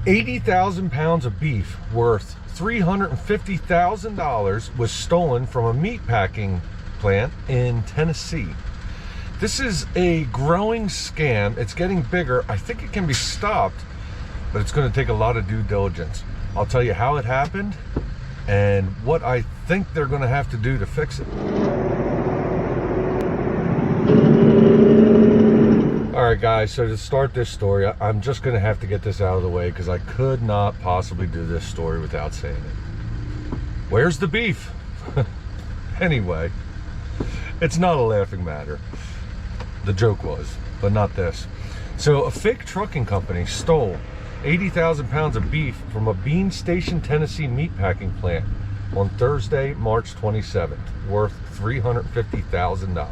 80,000 pounds of beef worth $350,000 was stolen from a meat packing plant in Tennessee. This is a growing scam. It's getting bigger. I think it can be stopped, but it's going to take a lot of due diligence. I'll tell you how it happened and what I think they're going to have to do to fix it. Alright guys, so to start this story, I'm just going to have to get this out of the way because I could not possibly do this story without saying it. Where's the beef? Anyway, it's not a laughing matter. The joke was, but not this. So a fake trucking company stole 80,000 pounds of beef from a Bean Station, Tennessee meatpacking plant on Thursday, March 27th, worth $350,000.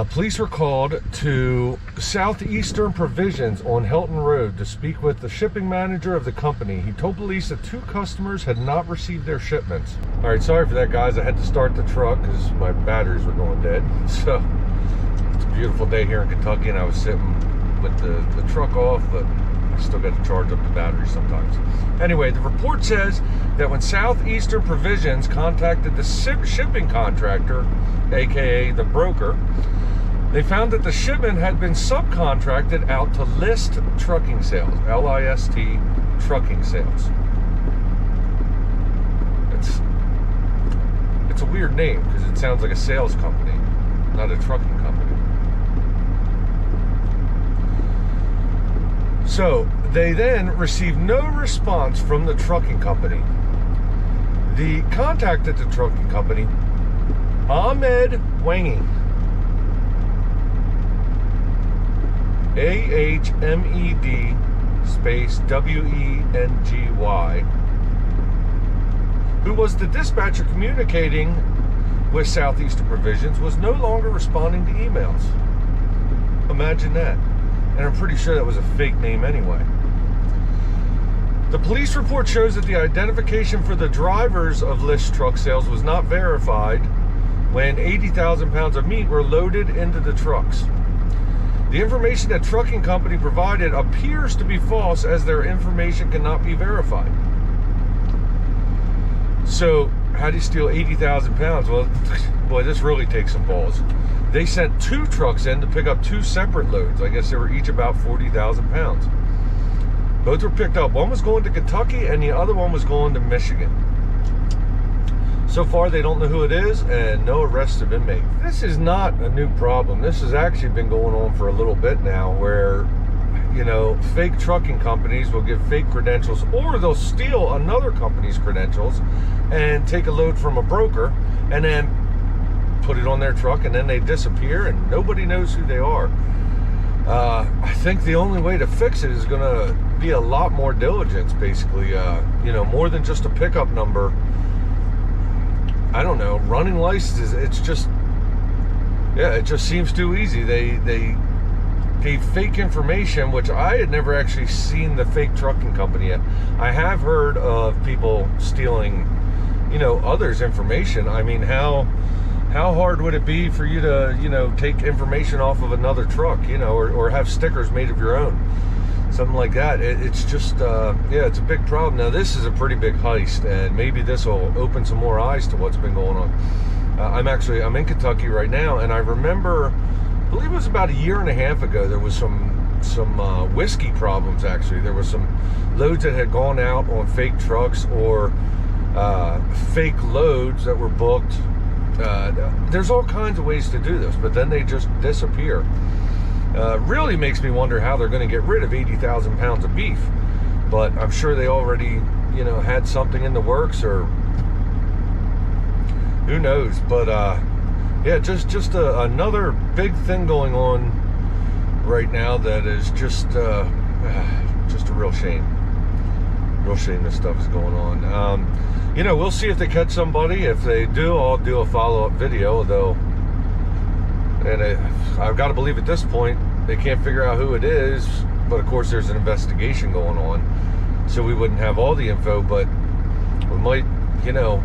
Police were called to Southeastern Provisions on Helton Road to speak with the shipping manager of the company. He told police that 2 customers had not received their shipments. All right, sorry for that, guys. I had to start the truck because my batteries were going dead. So it's a beautiful day here in Kentucky, and I was sitting with the truck off, but I still got to charge up the battery sometimes. Anyway, the report says that when Southeastern Provisions contacted the shipping contractor, aka the broker, they found that the shipment had been subcontracted out to List Trucking Sales, L-I-S-T Trucking Sales. It's a weird name because it sounds like a sales company, not a trucking company. So they then received no response from the trucking company. They contacted the trucking company, Ahmed Wangy, A-H-M-E-D space W-E-N-G-Y, who was the dispatcher communicating with Southeastern Provisions, was no longer responding to emails. Imagine that. And I'm pretty sure that was a fake name anyway. The police report shows that the identification for the drivers of List Truck Sales was not verified when 80,000 pounds of meat were loaded into the trucks. The information that trucking company provided appears to be false, as their information cannot be verified. So, how do you steal 80,000 pounds? Well, boy, this really takes some balls. They sent 2 trucks in to pick up 2 separate loads. I guess they were each about 40,000 pounds. Both were picked up. One was going to Kentucky and the other one was going to Michigan. So far, they don't know who it is, and no arrests have been made. This is not a new problem. This has actually been going on for a little bit now, where, you know, fake trucking companies will give fake credentials, or they'll steal another company's credentials and take a load from a broker and then put it on their truck, and then they disappear and nobody knows who they are. I think the only way to fix it is going to be a lot more diligence, basically. You know, more than just a pickup number. I don't know, running licenses, it's just, yeah, it just seems too easy. They gave fake information, which I had never actually seen the fake trucking company yet. I have heard of people stealing, you know, others' information. I mean, how hard would it be for you to, you know, take information off of another truck, you know, or have stickers made of your own? Something like that. It's just, yeah, it's a big problem. Now, this is a pretty big heist, and maybe this will open some more eyes to what's been going on. I'm in Kentucky right now, and I remember, I believe it was about a year and a half ago, there was some whiskey problems, actually. There was some loads that had gone out on fake trucks, or fake loads that were booked. There's all kinds of ways to do this, but then they just disappear. Really makes me wonder how they're going to get rid of 80,000 pounds of beef. But I'm sure they already, you know, had something in the works, or who knows. But yeah, just another big thing going on right now that is just a real shame. Real shame this stuff is going on. You know, we'll see if they catch somebody. If they do, I'll do a follow-up video, though. And I've got to believe at this point they can't figure out who it is, but of course there's an investigation going on, so we wouldn't have all the info. But we might, you know,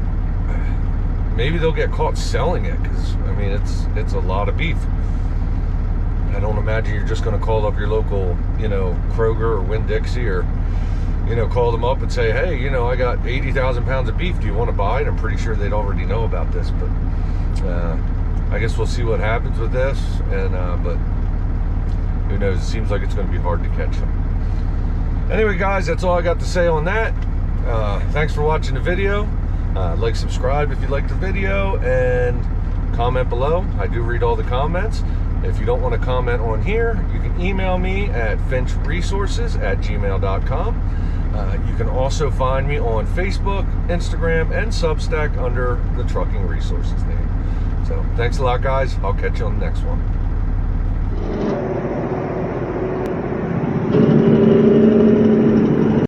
maybe they'll get caught selling it, because I mean, it's a lot of beef. I don't imagine you're just going to call up your local, Kroger or Winn-Dixie, or, call them up and say, hey, I got 80,000 pounds of beef. Do you want to buy it? I'm pretty sure they'd already know about this, but I guess we'll see what happens with this. And but who knows? It seems like it's going to be hard to catch them. Anyway, guys, that's all I got to say on that. Thanks for watching the video. Like, subscribe if you liked the video, and comment below. I do read all the comments. If you don't want to comment on here, you can email me at finchresources@gmail.com. You can also find me on Facebook, Instagram, and Substack under the Trucking Resources name. So thanks a lot, guys. I'll catch you on the next one.